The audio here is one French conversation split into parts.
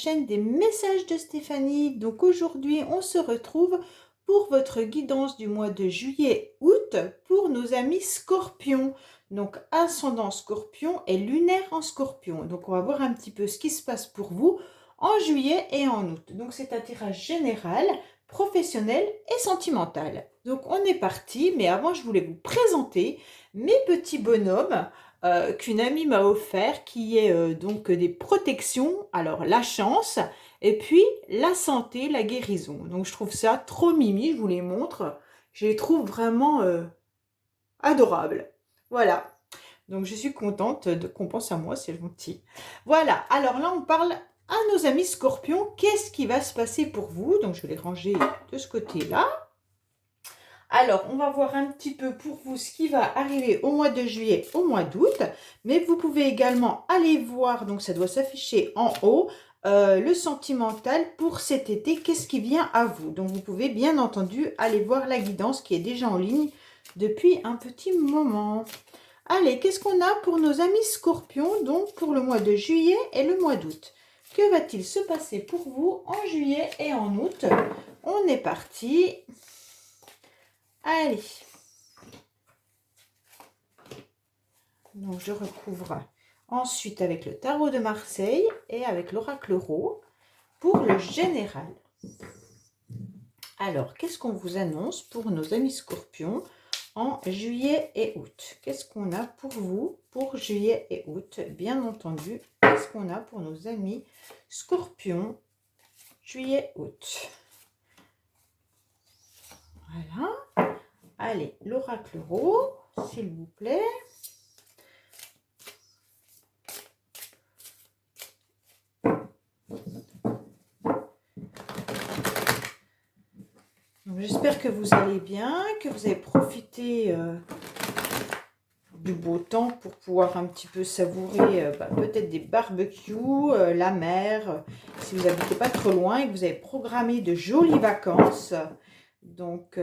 chaîne des messages de Stéphanie. Donc aujourd'hui, on se retrouve pour votre guidance du mois de juillet-août pour nos amis scorpions. Donc ascendant scorpion et lunaire en scorpion. Donc on va voir un petit peu ce qui se passe pour vous en juillet et en août. Donc c'est un tirage général, professionnel et sentimental. Donc on est parti, mais avant je voulais vous présenter mes petits bonhommes qu'une amie m'a offert, qui est donc des protections, alors la chance, et puis la santé, la guérison. Donc je trouve ça trop mimi, je vous les montre. Je les trouve vraiment adorables. Voilà. Donc je suis contente qu'on pense à moi, c'est gentil. Voilà, alors là on parle à nos amis scorpions. Qu'est-ce qui va se passer pour vous? Donc je vais les ranger de ce côté-là. Alors, on va voir un petit peu pour vous ce qui va arriver au mois de juillet, au mois d'août. Mais vous pouvez également aller voir, donc ça doit s'afficher en haut, le sentimental pour cet été. Qu'est-ce qui vient à vous? Donc, vous pouvez bien entendu aller voir la guidance qui est déjà en ligne depuis un petit moment. Allez, qu'est-ce qu'on a pour nos amis scorpions, donc pour le mois de juillet et le mois d'août? Que va-t-il se passer pour vous en juillet et en août? On est parti. Allez, donc je recouvre ensuite avec le tarot de Marseille et avec l'oracle Rho pour le général. Alors, qu'est-ce qu'on vous annonce pour nos amis scorpions en juillet et août? Qu'est-ce qu'on a pour vous pour juillet et août? Bien entendu, qu'est-ce qu'on a pour nos amis scorpions juillet-août? Voilà. Allez, l'oracle Rho, s'il vous plaît. J'espère que vous allez bien, que vous avez profité du beau temps pour pouvoir un petit peu savourer peut-être des barbecues, la mer, si vous n'habitez pas trop loin et que vous avez programmé de jolies vacances. Donc,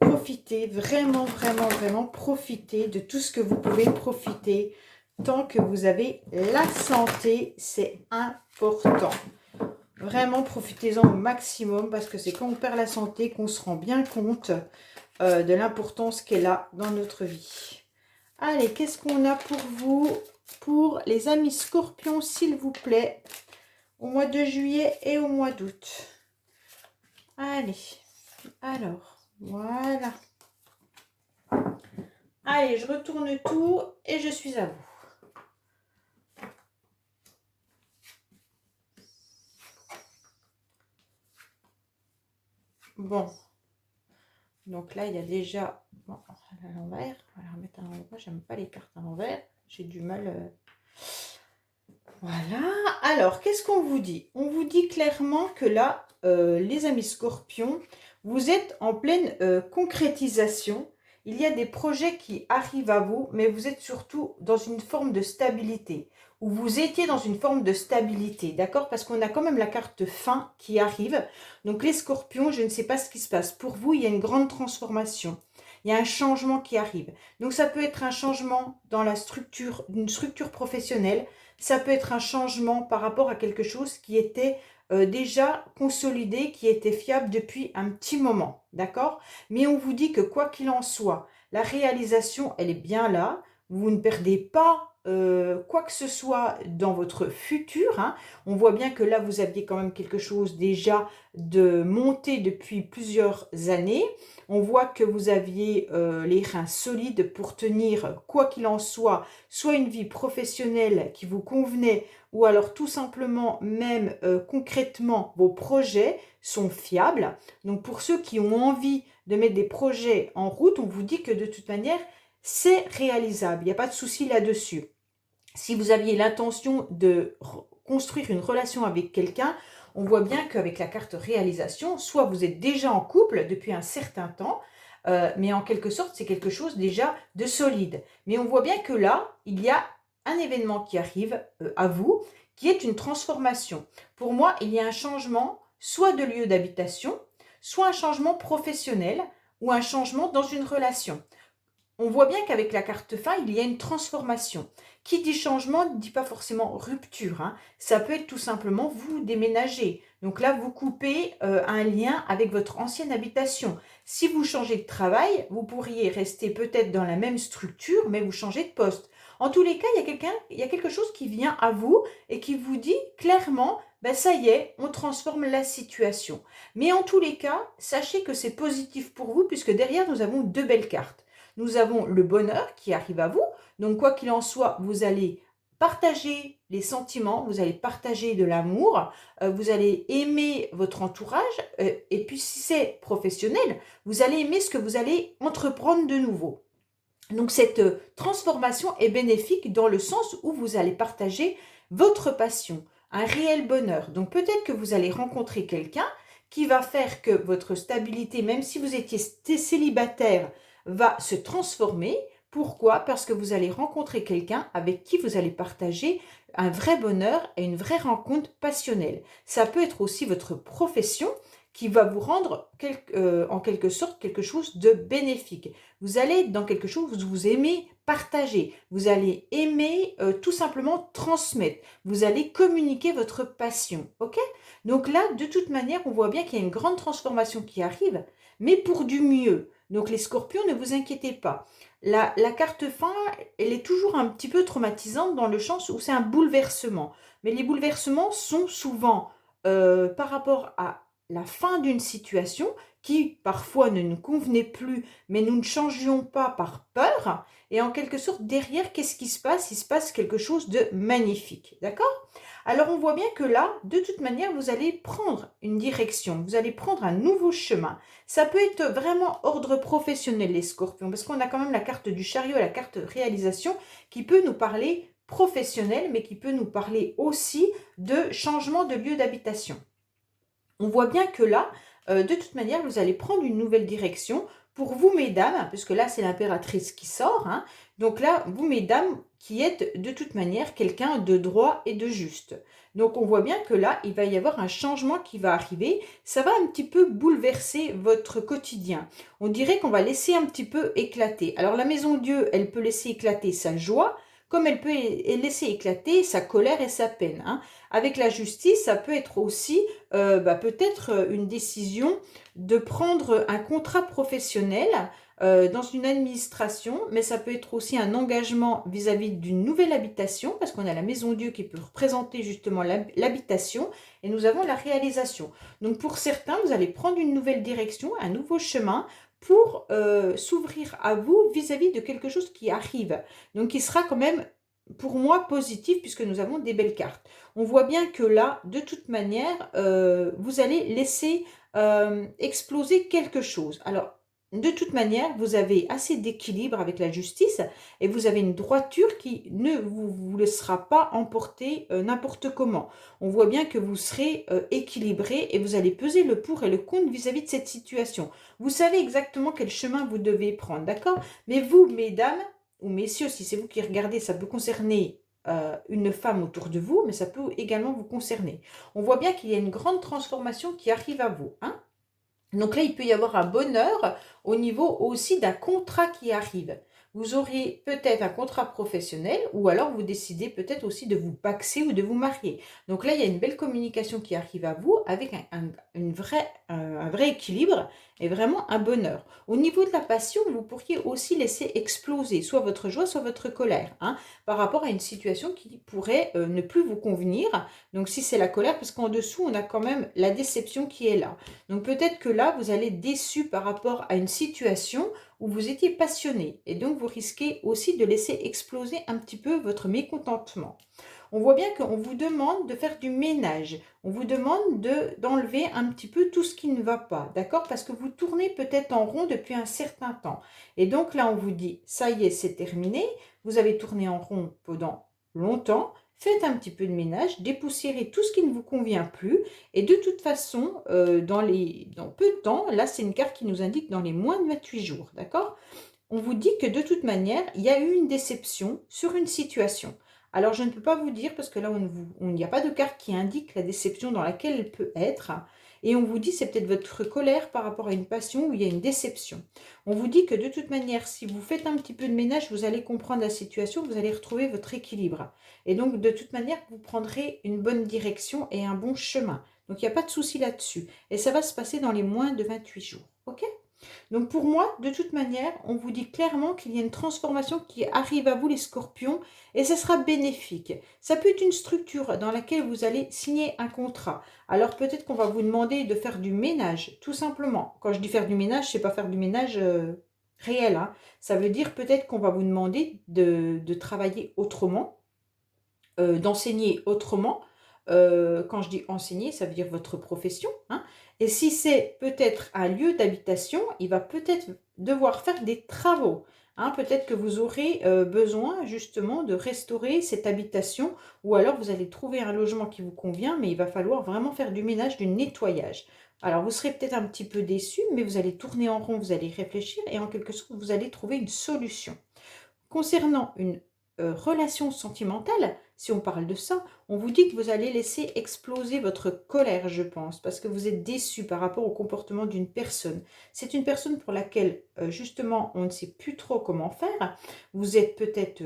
profitez, vraiment, vraiment, vraiment, profitez de tout ce que vous pouvez profiter tant que vous avez la santé, c'est important. Vraiment, profitez-en au maximum parce que c'est quand on perd la santé qu'on se rend bien compte de l'importance qu'elle a dans notre vie. Allez, qu'est-ce qu'on a pour vous, pour les amis scorpions, s'il vous plaît, au mois de juillet et au mois d'août? Allez, alors, voilà. Allez, je retourne tout et je suis à vous. Bon, donc là, il y a déjà... Bon, à l'envers, on va la remettre à l'envers. J'aime pas les cartes à l'envers. J'ai du mal... Voilà. Alors, qu'est-ce qu'on vous dit? On vous dit clairement que là, les amis scorpions, vous êtes en pleine concrétisation. Il y a des projets qui arrivent à vous, mais vous êtes surtout dans une forme de stabilité. Ou vous étiez dans une forme de stabilité, d'accord? Parce qu'on a quand même la carte fin qui arrive. Donc les scorpions, je ne sais pas ce qui se passe. Pour vous, il y a une grande transformation. Il y a un changement qui arrive. Donc ça peut être un changement dans la structure, d'une structure professionnelle. Ça peut être un changement par rapport à quelque chose qui était déjà consolidé, qui était fiable depuis un petit moment, d'accord? Mais on vous dit que quoi qu'il en soit, la réalisation, elle est bien là. Vous ne perdez pas quoi que ce soit dans votre futur, hein. On voit bien que là, vous aviez quand même quelque chose déjà de monté depuis plusieurs années. On voit que vous aviez les reins solides pour tenir, quoi qu'il en soit une vie professionnelle qui vous convenait, ou alors tout simplement, même concrètement, vos projets sont fiables. Donc pour ceux qui ont envie de mettre des projets en route, on vous dit que de toute manière, c'est réalisable. Il n'y a pas de souci là-dessus. Si vous aviez l'intention de construire une relation avec quelqu'un, on voit bien qu'avec la carte réalisation, soit vous êtes déjà en couple depuis un certain temps, mais en quelque sorte, c'est quelque chose déjà de solide. Mais on voit bien que là, il y a un événement qui arrive à vous, qui est une transformation. Pour moi, il y a un changement, soit de lieu d'habitation, soit un changement professionnel, ou un changement dans une relation. On voit bien qu'avec la carte fin, il y a une transformation. Qui dit changement ne dit pas forcément rupture, hein. Ça peut être tout simplement vous déménager. Donc là, vous coupez un lien avec votre ancienne habitation. Si vous changez de travail, vous pourriez rester peut-être dans la même structure, mais vous changez de poste. En tous les cas, il y a quelque chose qui vient à vous et qui vous dit clairement, ben ça y est, on transforme la situation. Mais en tous les cas, sachez que c'est positif pour vous puisque derrière, nous avons deux belles cartes. Nous avons le bonheur qui arrive à vous. Donc, quoi qu'il en soit, vous allez partager les sentiments, vous allez partager de l'amour, vous allez aimer votre entourage, et puis si c'est professionnel, vous allez aimer ce que vous allez entreprendre de nouveau. Donc cette transformation est bénéfique dans le sens où vous allez partager votre passion, un réel bonheur. Donc peut-être que vous allez rencontrer quelqu'un qui va faire que votre stabilité, même si vous étiez célibataire, va se transformer. Pourquoi? Parce que vous allez rencontrer quelqu'un avec qui vous allez partager un vrai bonheur et une vraie rencontre passionnelle. Ça peut être aussi votre profession qui va vous rendre en quelque sorte quelque chose de bénéfique. Vous allez être dans quelque chose où vous aimez partager, vous allez aimer tout simplement transmettre, vous allez communiquer votre passion, ok? Donc là, de toute manière, on voit bien qu'il y a une grande transformation qui arrive, mais pour du mieux. Donc les scorpions, ne vous inquiétez pas. La carte fin, elle est toujours un petit peu traumatisante dans le sens où c'est un bouleversement. Mais les bouleversements sont souvent par rapport à la fin d'une situation qui parfois ne nous convenait plus, mais nous ne changions pas par peur. Et en quelque sorte, derrière, qu'est-ce qui se passe? Il se passe quelque chose de magnifique. D'accord? Alors, on voit bien que là, de toute manière, vous allez prendre une direction, vous allez prendre un nouveau chemin. Ça peut être vraiment ordre professionnel, les scorpions, parce qu'on a quand même la carte du chariot, la carte réalisation, qui peut nous parler professionnel, mais qui peut nous parler aussi de changement de lieu d'habitation. On voit bien que là, de toute manière, vous allez prendre une nouvelle direction. Pour vous, mesdames, puisque là, c'est l'impératrice qui sort, hein, donc là, vous, mesdames, qui êtes de toute manière quelqu'un de droit et de juste. Donc, on voit bien que là, il va y avoir un changement qui va arriver. Ça va un petit peu bouleverser votre quotidien. On dirait qu'on va laisser un petit peu éclater. Alors, la maison Dieu, elle peut laisser éclater sa joie, comme elle peut laisser éclater sa colère et sa peine, hein. Avec la justice, ça peut être aussi peut-être une décision de prendre un contrat professionnel dans une administration, mais ça peut être aussi un engagement vis-à-vis d'une nouvelle habitation, parce qu'on a la maison Dieu qui peut représenter justement l'habitation, et nous avons la réalisation. Donc pour certains, vous allez prendre une nouvelle direction, un nouveau chemin, pour s'ouvrir à vous vis-à-vis de quelque chose qui arrive. Donc qui sera quand même, pour moi, positif, puisque nous avons des belles cartes. On voit bien que là, de toute manière, vous allez laisser exploser quelque chose. Alors, de toute manière, vous avez assez d'équilibre avec la justice et vous avez une droiture qui ne vous laissera pas emporter n'importe comment. On voit bien que vous serez équilibré et vous allez peser le pour et le contre vis-à-vis de cette situation. Vous savez exactement quel chemin vous devez prendre, d'accord? Mais vous, mesdames ou messieurs, si c'est vous qui regardez, ça peut concerner une femme autour de vous, mais ça peut également vous concerner. On voit bien qu'il y a une grande transformation qui arrive à vous, hein? Donc là, il peut y avoir un bonheur au niveau aussi d'un contrat qui arrive. Vous auriez peut-être un contrat professionnel ou alors vous décidez peut-être aussi de vous paxer ou de vous marier. Donc là, il y a une belle communication qui arrive à vous avec un vrai équilibre et vraiment un bonheur. Au niveau de la passion, vous pourriez aussi laisser exploser soit votre joie, soit votre colère, hein, par rapport à une situation qui pourrait ne plus vous convenir. Donc si c'est la colère, parce qu'en dessous, on a quand même la déception qui est là. Donc peut-être que là, vous allez être déçu par rapport à une situation où vous étiez passionné. Et donc, vous risquez aussi de laisser exploser un petit peu votre mécontentement. On voit bien qu'on vous demande de faire du ménage. On vous demande d'enlever un petit peu tout ce qui ne va pas, d'accord? Parce que vous tournez peut-être en rond depuis un certain temps. Et donc là, on vous dit, ça y est, c'est terminé. Vous avez tourné en rond pendant longtemps. Faites un petit peu de ménage, dépoussiérez tout ce qui ne vous convient plus. Et de toute façon, dans peu de temps, là c'est une carte qui nous indique dans les moins de 28 jours, d'accord? On vous dit que de toute manière, il y a eu une déception sur une situation. Alors je ne peux pas vous dire, parce que là, il n'y a pas de carte qui indique la déception dans laquelle elle peut être. Et on vous dit, c'est peut-être votre colère par rapport à une passion où il y a une déception. On vous dit que de toute manière, si vous faites un petit peu de ménage, vous allez comprendre la situation, vous allez retrouver votre équilibre. Et donc, de toute manière, vous prendrez une bonne direction et un bon chemin. Donc, il n'y a pas de souci là-dessus. Et ça va se passer dans les moins de 28 jours. OK? Donc pour moi, de toute manière, on vous dit clairement qu'il y a une transformation qui arrive à vous les scorpions et ce sera bénéfique. Ça peut être une structure dans laquelle vous allez signer un contrat. Alors peut-être qu'on va vous demander de faire du ménage, tout simplement. Quand je dis faire du ménage, c'est pas faire du ménage réel, hein. Ça veut dire peut-être qu'on va vous demander de travailler autrement, d'enseigner autrement. Quand je dis enseigner, ça veut dire votre profession, hein. Et si c'est peut-être un lieu d'habitation, il va peut-être devoir faire des travaux, hein. Peut-être que vous aurez besoin justement de restaurer cette habitation ou alors vous allez trouver un logement qui vous convient, mais il va falloir vraiment faire du ménage, du nettoyage. Alors vous serez peut-être un petit peu déçu, mais vous allez tourner en rond, vous allez réfléchir et en quelque sorte, vous allez trouver une solution. Concernant une relation sentimentale, si on parle de ça, on vous dit que vous allez laisser exploser votre colère, je pense, parce que vous êtes déçu par rapport au comportement d'une personne. C'est une personne pour laquelle, justement, on ne sait plus trop comment faire. Vous êtes peut-être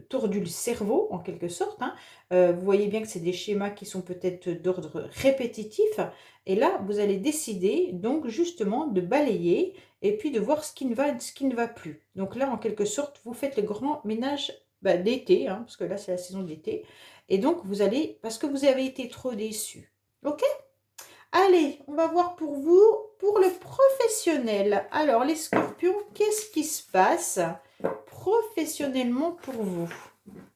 tordu le cerveau, en quelque sorte, hein. Vous voyez bien que c'est des schémas qui sont peut-être d'ordre répétitif. Et là, vous allez décider, donc, justement, de balayer et puis de voir ce qui ne va et ce qui ne va plus. Donc là, en quelque sorte, vous faites le grand ménage d'été, hein, parce que là, c'est la saison d'été. Et donc, vous allez, parce que vous avez été trop déçu. OK? Allez, on va voir pour vous, pour le professionnel. Alors, les scorpions, qu'est-ce qui se passe professionnellement pour vous?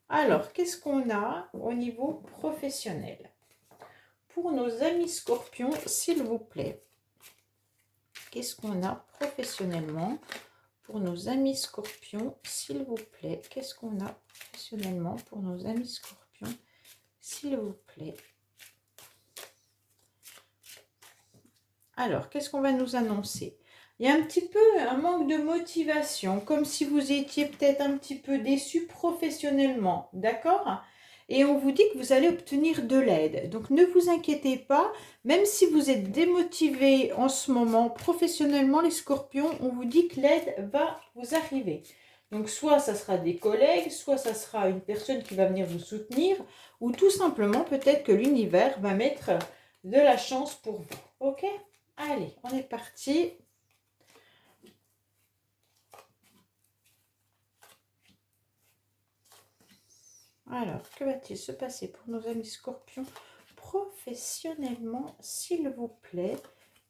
Alors, qu'est-ce qu'on a au niveau professionnel? Pour nos amis scorpions, s'il vous plaît. Qu'est-ce qu'on a professionnellement pour nos amis scorpions, s'il vous plaît? Qu'est-ce qu'on a professionnellement pour nos amis scorpions, s'il vous plaît? Alors, qu'est-ce qu'on va nous annoncer? Il y a un petit peu un manque de motivation, comme si vous étiez peut-être un petit peu déçu professionnellement, d'accord? Et on vous dit que vous allez obtenir de l'aide. Donc, ne vous inquiétez pas, même si vous êtes démotivé en ce moment professionnellement, les scorpions, on vous dit que l'aide va vous arriver. Donc, soit ça sera des collègues, soit ça sera une personne qui va venir vous soutenir, ou tout simplement, peut-être que l'univers va mettre de la chance pour vous. OK? Allez, on est parti. Alors, que va-t-il se passer pour nos amis scorpions professionnellement, s'il vous plaît?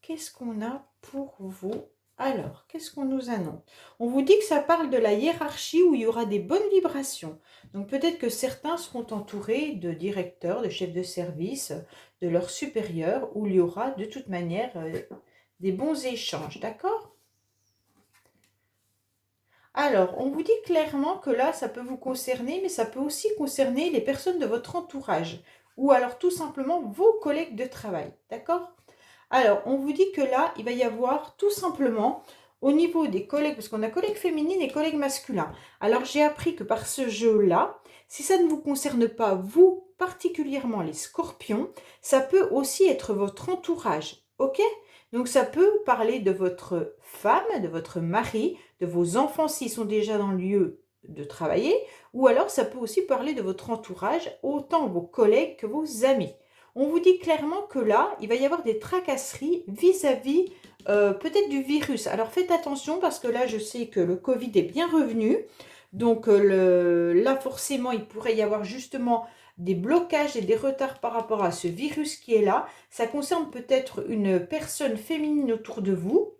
Qu'est-ce qu'on a pour vous? Alors, qu'est-ce qu'on nous annonce? On vous dit que ça parle de la hiérarchie où il y aura des bonnes vibrations. Donc, peut-être que certains seront entourés de directeurs, de chefs de service, de leurs supérieurs, où il y aura de toute manière des bons échanges, d'accord? Alors, on vous dit clairement que là, ça peut vous concerner, mais ça peut aussi concerner les personnes de votre entourage ou alors tout simplement vos collègues de travail, d'accord? Alors, on vous dit que là, il va y avoir tout simplement au niveau des collègues, parce qu'on a collègues féminines et collègues masculins. Alors, j'ai appris que par ce jeu-là, si ça ne vous concerne pas, vous, particulièrement les scorpions, ça peut aussi être votre entourage, ok? Donc, ça peut parler de votre femme, de votre mari, de vos enfants s'ils sont déjà dans le lieu de travailler, ou alors ça peut aussi parler de votre entourage, autant vos collègues que vos amis. On vous dit clairement que là, il va y avoir des tracasseries vis-à-vis peut-être du virus. Alors faites attention parce que là, je sais que le Covid est bien revenu. Donc là, forcément, il pourrait y avoir justement des blocages et des retards par rapport à ce virus qui est là. Ça concerne peut-être une personne féminine autour de vous.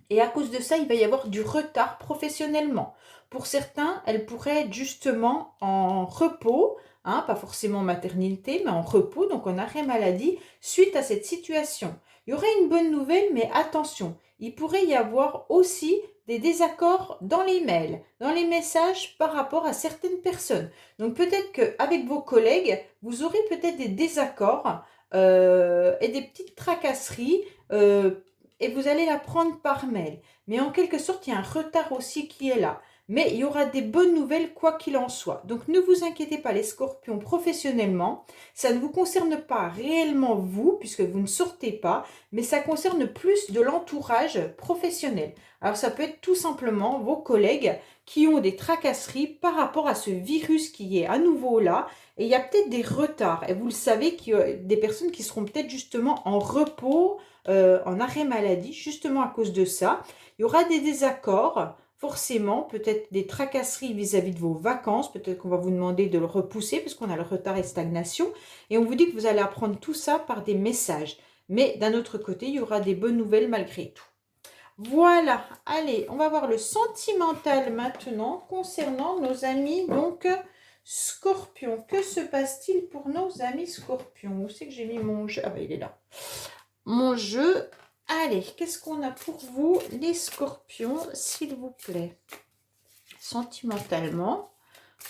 Et à cause de ça, il va y avoir du retard professionnellement. Pour certains, elle pourrait être justement en repos, hein, pas forcément en maternité, mais en repos, donc en arrêt maladie, suite à cette situation. Il y aurait une bonne nouvelle, mais attention, il pourrait y avoir aussi des désaccords dans les mails, dans les messages par rapport à certaines personnes. Donc peut-être qu'avec vos collègues, vous aurez peut-être des désaccords et des petites tracasseries et vous allez la prendre par mail. Mais en quelque sorte, il y a un retard aussi qui est là. mais il y aura des bonnes nouvelles quoi qu'il en soit. Donc ne vous inquiétez pas les scorpions professionnellement, ça ne vous concerne pas réellement vous, puisque vous ne sortez pas, mais ça concerne plus de l'entourage professionnel. Alors ça peut être tout simplement vos collègues qui ont des tracasseries par rapport à ce virus qui est à nouveau là, et il y a peut-être des retards, et vous le savez qu'il y a des personnes qui seront peut-être justement en repos, en arrêt maladie, justement à cause de ça. Il y aura des désaccords, forcément, peut-être des tracasseries vis-à-vis de vos vacances, peut-être qu'on va vous demander de le repousser parce qu'on a le retard et stagnation, et on vous dit que vous allez apprendre tout ça par des messages. Mais d'un autre côté, il y aura des bonnes nouvelles malgré tout. Voilà, allez, on va voir le sentimental maintenant concernant nos amis, donc Scorpion. Que se passe-t-il pour nos amis Scorpions? Où c'est que j'ai mis mon jeu? Ah ben il est là. Mon jeu. Allez, qu'est-ce qu'on a pour vous, les Scorpions, s'il vous plaît? Sentimentalement.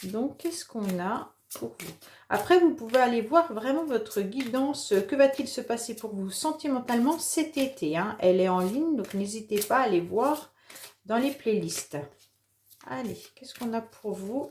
Donc, qu'est-ce qu'on a pour vous? Après, vous pouvez aller voir vraiment votre guidance. Que va-t-il se passer pour vous sentimentalement cet été, hein? Elle est en ligne, donc n'hésitez pas à aller voir dans les playlists. Allez, qu'est-ce qu'on a pour vous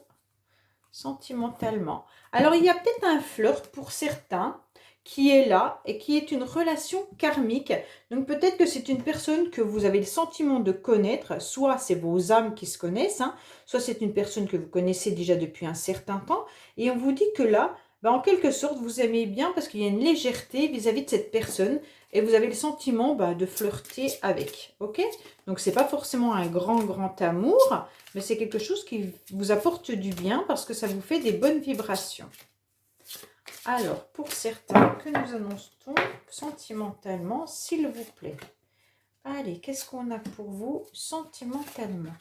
sentimentalement? Alors, il y a peut-être un flirt pour certains qui est là et qui est une relation karmique. Donc peut-être que c'est une personne que vous avez le sentiment de connaître, soit c'est vos âmes qui se connaissent, hein, soit c'est une personne que vous connaissez déjà depuis un certain temps, et on vous dit que là, en quelque sorte, vous aimez bien parce qu'il y a une légèreté vis-à-vis de cette personne, et vous avez le sentiment de flirter avec, ok? Donc c'est pas forcément un grand amour, mais c'est quelque chose qui vous apporte du bien parce que ça vous fait des bonnes vibrations. Alors, pour certains, que nous annonce-t-on sentimentalement, s'il vous plaît? Allez, qu'est-ce qu'on a pour vous sentimentalement?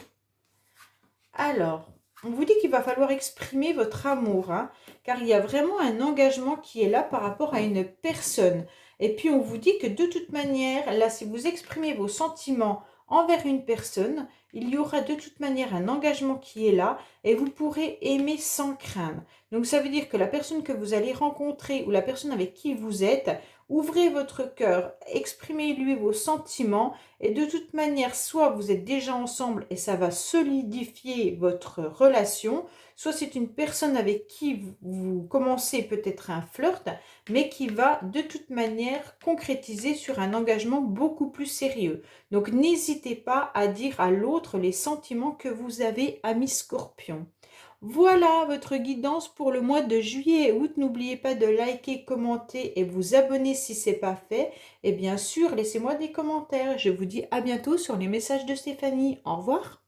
Alors, on vous dit qu'il va falloir exprimer votre amour, hein, car il y a vraiment un engagement qui est là par rapport à une personne. Et puis, on vous dit que de toute manière, là, si vous exprimez vos sentiments envers une personne, il y aura de toute manière un engagement qui est là et vous pourrez aimer sans craindre. Donc, ça veut dire que la personne que vous allez rencontrer ou la personne avec qui vous êtes, ouvrez votre cœur, exprimez-lui vos sentiments et de toute manière, soit vous êtes déjà ensemble et ça va solidifier votre relation, soit c'est une personne avec qui vous commencez peut-être un flirt, mais qui va de toute manière concrétiser sur un engagement beaucoup plus sérieux. Donc n'hésitez pas à dire à l'autre les sentiments que vous avez, amis Scorpion. Voilà votre guidance pour le mois de juillet et août. N'oubliez pas de liker, commenter et vous abonner si ce n'est pas fait. Et bien sûr, laissez-moi des commentaires. Je vous dis à bientôt sur les messages de Stéphanie. Au revoir.